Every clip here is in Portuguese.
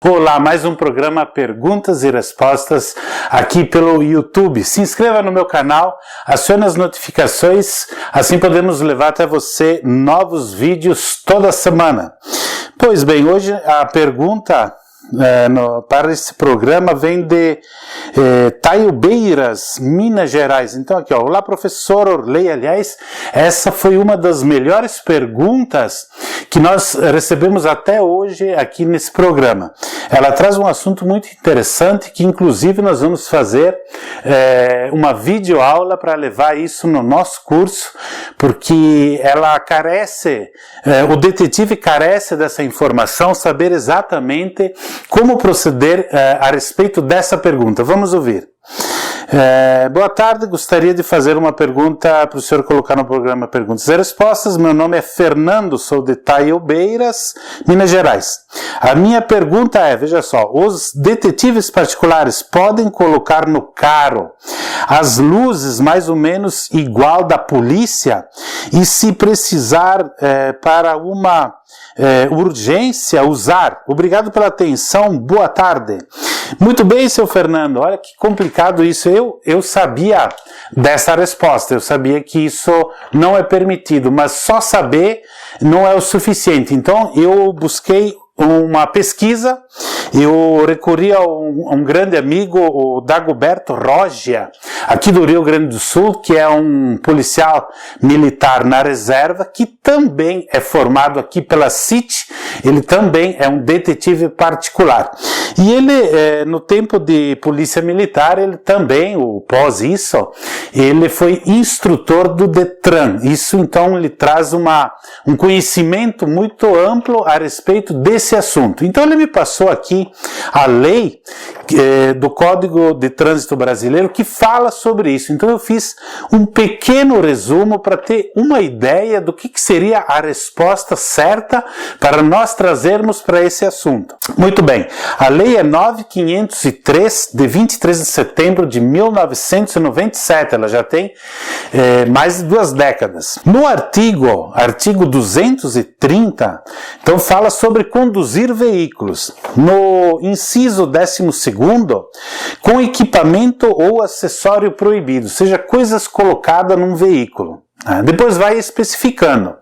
Olá, mais um programa Perguntas e Respostas aqui pelo YouTube. Se inscreva no meu canal, acione as notificações, assim podemos levar até você novos vídeos toda semana. Pois bem, hoje a pergunta para esse programa vem de Taiobeiras, Minas Gerais. Então aqui, ó, olá professor Orley, aliás, essa foi uma das melhores perguntas que nós recebemos até hoje aqui nesse programa. Ela traz um assunto muito interessante que inclusive nós vamos fazer uma videoaula para levar isso no nosso curso, porque ela carece, o detetive carece dessa informação, saber exatamente como proceder a respeito dessa pergunta. Vamos ouvir. Boa tarde, gostaria de fazer uma pergunta para o senhor colocar no programa Perguntas e Respostas. Meu nome é Fernando, sou de Taiobeiras, Minas Gerais. A minha pergunta é, veja só, os detetives particulares podem colocar no carro as luzes mais ou menos igual da polícia? E se precisar para uma urgência, usar? Obrigado pela atenção, boa tarde. Muito bem, seu Fernando, olha que complicado isso. Eu sabia dessa resposta, eu sabia que isso não é permitido, mas só saber não é o suficiente. Então eu busquei uma pesquisa, eu recorri a um grande amigo, o Dagoberto Rogia, aqui do Rio Grande do Sul, que é um policial militar na reserva, que também é formado aqui pela CIT, ele também é um detetive particular. E ele, no tempo de polícia militar, ele também, pós isso, ele foi instrutor do Detran. Isso então lhe traz um conhecimento muito amplo a respeito desse assunto. Então ele me passou aqui a lei do Código de Trânsito Brasileiro que fala sobre isso. Então eu fiz um pequeno resumo para ter uma ideia do que seria a resposta certa para nós trazermos para esse assunto. Muito bem, a lei é 9503 de 23 de setembro de 1997, ela já tem mais de 2 décadas. No artigo 230, então fala sobre conduzir veículos. No inciso 12º, com equipamento ou acessório proibido, seja, coisas colocadas num veículo. Depois vai especificando.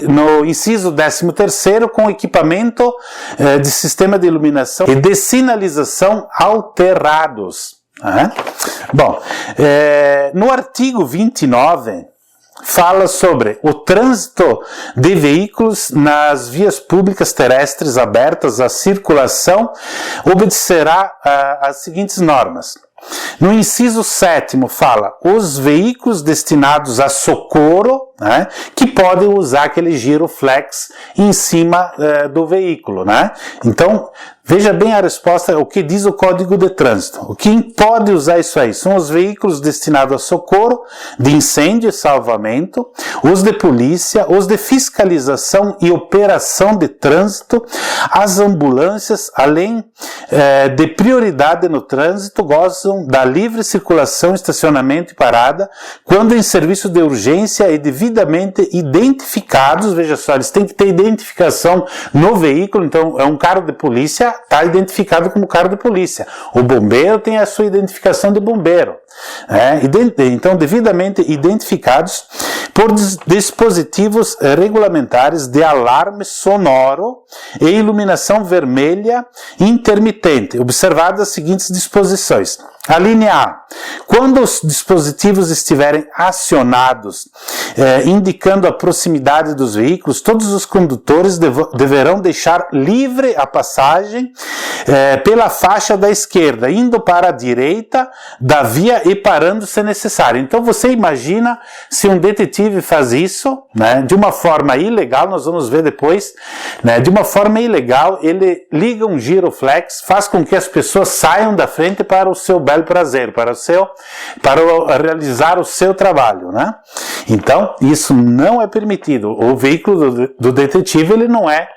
No inciso 13º, com equipamento de sistema de iluminação e de sinalização alterados. Bom, no artigo 29, fala sobre o trânsito de veículos nas vias públicas terrestres abertas à circulação, obedecerá às seguintes normas. No inciso 7º fala os veículos destinados a socorro, que podem usar aquele giroflex em cima do veículo. Então, veja bem a resposta, o que diz o Código de Trânsito. O que pode usar isso aí? São os veículos destinados a socorro, de incêndio e salvamento, os de polícia, os de fiscalização e operação de trânsito, as ambulâncias, além de prioridade no trânsito, gozam da livre circulação, estacionamento e parada, quando em serviço de urgência e devidamente identificados. Veja só, eles têm que ter identificação no veículo. Então é um carro de polícia, está identificado como carro de polícia. O bombeiro tem a sua identificação de bombeiro. Então, devidamente identificados por dispositivos regulamentares de alarme sonoro e iluminação vermelha intermitente, observadas as seguintes disposições. A linha A. Quando os dispositivos estiverem acionados, indicando a proximidade dos veículos, todos os condutores deverão deixar livre a passagem pela faixa da esquerda, indo para a direita da via e parando se necessário. Então você imagina se um detetive faz isso, de uma forma ilegal, nós vamos ver depois, de uma forma ilegal, ele liga um giroflex, faz com que as pessoas saiam da frente para o seu belo prazer, para realizar o seu trabalho. Então, isso não é permitido. O veículo do detetive, ele não é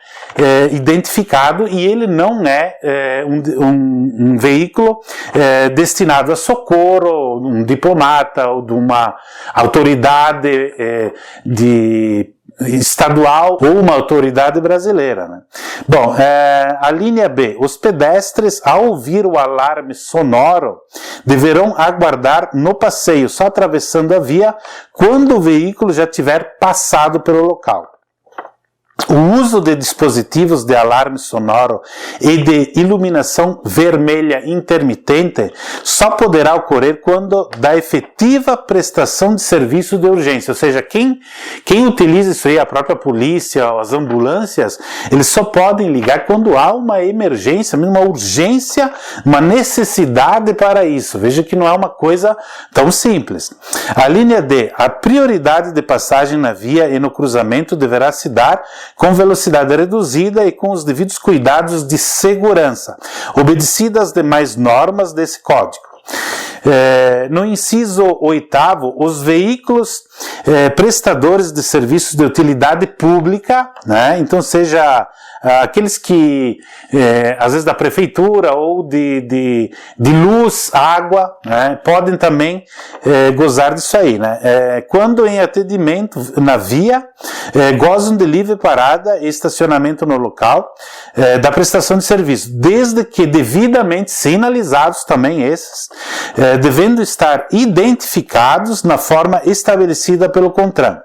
identificado e ele não é um veículo destinado a socorro, um diplomata ou de uma autoridade de estadual ou uma autoridade brasileira, né? Bom, a linha B. Os pedestres, ao ouvir o alarme sonoro, deverão aguardar no passeio, só atravessando a via, quando o veículo já tiver passado pelo local. O uso de dispositivos de alarme sonoro e de iluminação vermelha intermitente só poderá ocorrer quando da efetiva prestação de serviço de urgência, ou seja, quem utiliza isso aí, a própria polícia, as ambulâncias, eles só podem ligar quando há uma emergência, uma urgência, uma necessidade para isso. Veja que não é uma coisa tão simples. A linha D, a prioridade de passagem na via e no cruzamento deverá se dar com velocidade reduzida e com os devidos cuidados de segurança, obedecidas as demais normas desse código. No inciso 8º, os veículos prestadores de serviços de utilidade pública, né? Então seja aqueles que, às vezes da prefeitura ou de luz, água, né? Podem também gozar disso aí, né? Quando em atendimento na via, gozam de livre parada e estacionamento no local da prestação de serviço, desde que devidamente sinalizados também esses, devendo estar identificados na forma estabelecida pelo CONTRAN.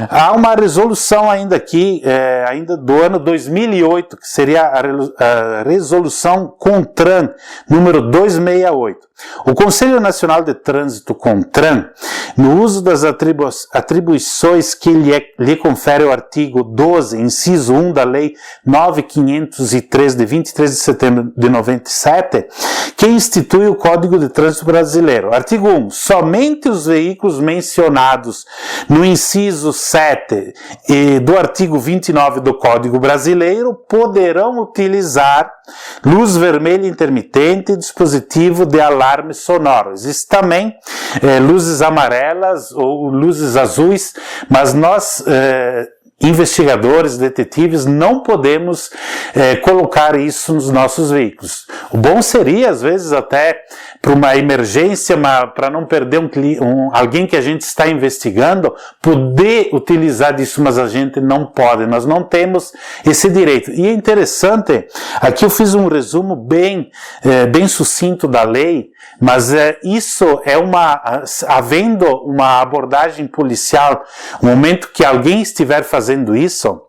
Há uma resolução ainda aqui, ainda do ano 2008, que seria a resolução CONTRAN, número 268. O Conselho Nacional de Trânsito, CONTRAN, no uso das atribuições que lhe confere o artigo 12, inciso 1 da Lei 9.503, de 23 de setembro de 97, que institui o Código de Trânsito Brasileiro. Artigo 1. Somente os veículos mencionados no inciso 7 do artigo 29 do Código Brasileiro poderão utilizar luz vermelha intermitente e dispositivo de alarme sonoro. Existem também luzes amarelas ou luzes azuis, mas nós, investigadores, detetives, não podemos colocar isso nos nossos veículos. O bom seria, às vezes, até para uma emergência, para não perder alguém que a gente está investigando, poder utilizar disso, mas a gente não pode, nós não temos esse direito. E é interessante, aqui eu fiz um resumo bem sucinto da lei, mas isso é havendo uma abordagem policial, no momento que alguém estiver fazendo isso,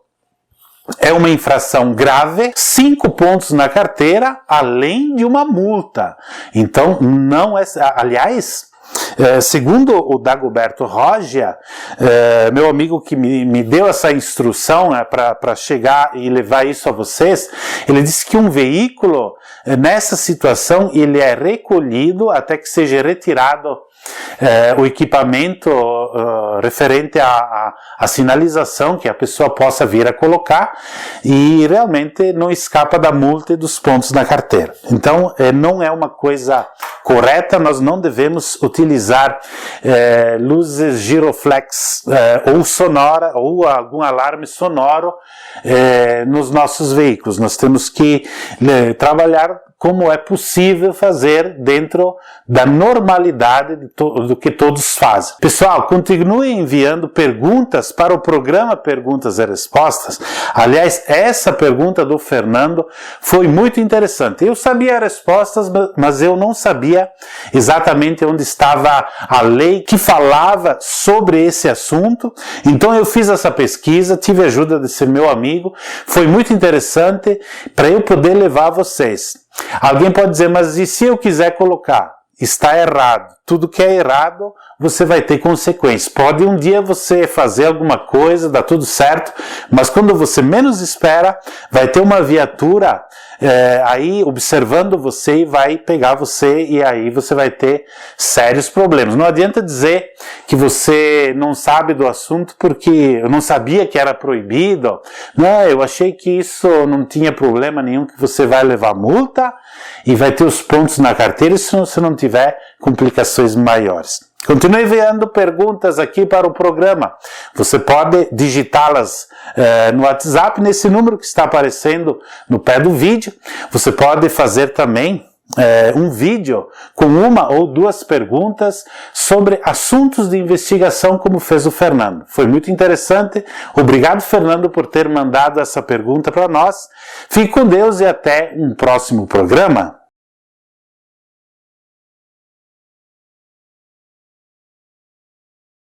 é uma infração grave, 5 pontos na carteira, além de uma multa. Então, não é... Aliás, segundo o Dagoberto Roggia, meu amigo que me deu essa instrução para chegar e levar isso a vocês, ele disse que um veículo, nessa situação, ele é recolhido até que seja retirado o equipamento referente à sinalização que a pessoa possa vir a colocar, e realmente não escapa da multa e dos pontos na carteira. Então, não é uma coisa correta, nós não devemos utilizar luzes giroflex ou sonora, ou algum alarme sonoro nos nossos veículos. Nós temos que trabalhar como é possível fazer dentro da normalidade do que todos fazem. Pessoal, continue enviando perguntas para o programa Perguntas e Respostas. Aliás, essa pergunta do Fernando foi muito interessante. Eu sabia as respostas, mas eu não sabia exatamente onde estava a lei que falava sobre esse assunto. Então eu fiz essa pesquisa, tive a ajuda desse meu amigo. Foi muito interessante para eu poder levar a vocês. Alguém pode dizer, mas e se eu quiser colocar? Está errado. Tudo que é errado, você vai ter consequências. Pode um dia você fazer alguma coisa, dá tudo certo, mas quando você menos espera, vai ter uma viatura aí observando você e vai pegar você, e aí você vai ter sérios problemas. Não adianta dizer que você não sabe do assunto porque eu não sabia que era proibido. Não, eu achei que isso não tinha problema nenhum, que você vai levar multa e vai ter os pontos na carteira se você não tiver complicações maiores. Continue enviando perguntas aqui para o programa. Você pode digitá-las no WhatsApp, nesse número que está aparecendo no pé do vídeo. Você pode fazer também um vídeo com uma ou duas perguntas sobre assuntos de investigação, como fez o Fernando. Foi muito interessante. Obrigado, Fernando, por ter mandado essa pergunta para nós. Fique com Deus e até um próximo programa.